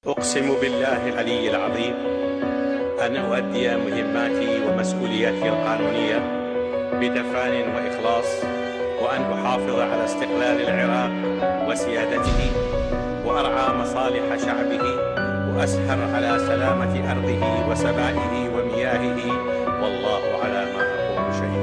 أقسم بالله العلي العظيم أن أؤدي مهماتي ومسؤولياتي القانونية بدفان وإخلاص، وأن أحافظ على استقلال العراق وسيادته، وأرعى مصالح شعبه، وأسهر على سلامة أرضه وسمائه ومياهه، والله على ما أقول شهيد.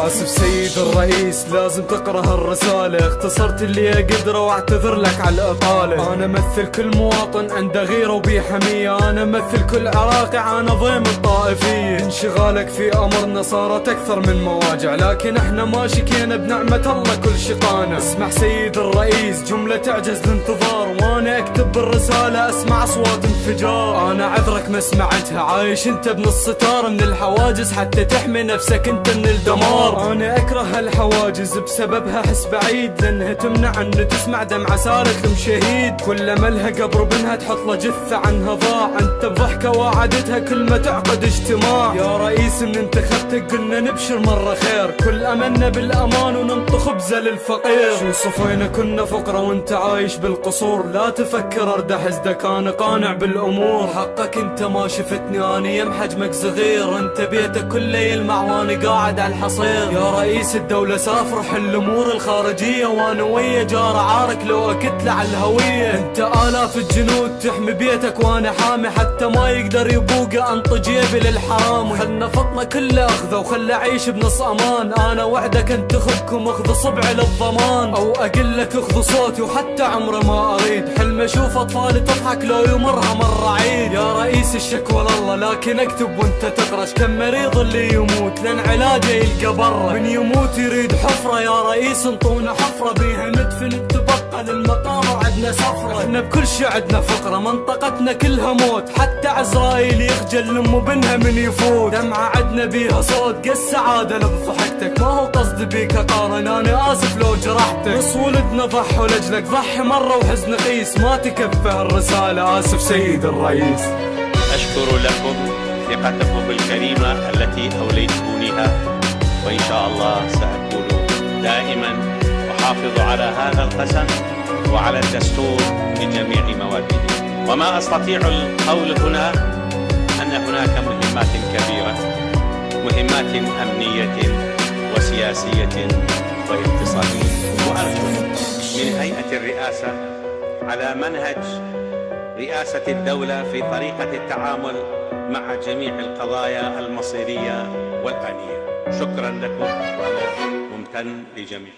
آسف سيد الرئيس، لازم تقرأ هالرسالة، اختصرت اللي أقدره واعتذر لك على الإطالة. أنا أمثل كل مواطن عنده غيرة وبيه حمية، أنا أمثل كل عراقي عانى ضيم الطائفية. انشغالك في أمرنا صارت أكثر من مواجع، لكن احنا ما شكينا بنعمة الله كل شقانا. اسمح سيد الرئيس، جملة تعجز الانتظار، وأنا أكتب بالرسالة أسمع أصوات انفجار. أنا عذرك ما سمعتها، عايش انت بنص ستار من الحواجز حتى تحمي نفسك انت من الدمار. أنا أكره هالحواجز بسببها حس بعيد، لأنها تمنع أن تسمع دمعة سالت لمشهيد. كل ما لها قبر بنها تحط له جثة عنها ضاع، أنت بضحكة وعدتها كل ما تعقد اجتماع. يا رئيس من انتخبتك قلنا نبشر مرة خير، كل أملنا بالأمان وننطي خبزة للفقير. شو صفينا كنا فقرة وانت عايش بالقصور، لا تفكر أرد حزدك أنا قانع بالأمور. حقك انت ما شفتني أنا يم حجمك صغير، انت بيتك كله يلمع وانا قاعد على الحصير. يا رئيس الدولة سافر حل الأمور الخارجية، وانا ويا جار عارك لو أكتله على الهوية. انت آلاف الجنود تحمي بيتك وانا حامي، حتى ما يقدر يبوقه انطي جيبي للحرام. خلنا فطنا كله اخذه وخلى عيش بنص امان، انا وعدك انتخبكم اخذ صبعي للضمان، او اقول لك اخذ صوتي وحتى عمري ما اريد. حلم اشوف اطفالي تضحك لو يمرها مرة عيد. يا رئيس الشكوى لله، لكن اكتب وانت تقرش كم مريض اللي يموت لان علاجه يلقى برا. من يموت يريد حفرة، يا رئيس انطونا حفرة بيها ندفن تبقى للمقابر عدنا سفرة. احنا بكل شي عدنا فقرة، منطقتنا كلها موت، حتى عزرايل يخجل لمو بنها من يفوت. دمعة عدنا بيها صوت قس سعادة لضحكتك، ما هو قصدي بيك اقارن، انا اسف لو جرحتك. نص ولدنا ضحوا لاجلك، ضحي مرة وحزن قيس، ما تكفه الرسالة. اسف سيد الرئيس. أشكر لكم ثقتكم الكريمة التي أوليتمونيها، وإن شاء الله سأكون دائما أحافظ على هذا القسم وعلى الدستور بجميع مواده. وما أستطيع القول هنا أن هناك مهمات كبيرة، مهمات أمنية وسياسية واقتصادية، وأرجو من هيئة الرئاسة على منهج رئاسة الدولة في طريقة التعامل مع جميع القضايا المصيرية والآنية. شكرا لكم وأنا ممتن لجميع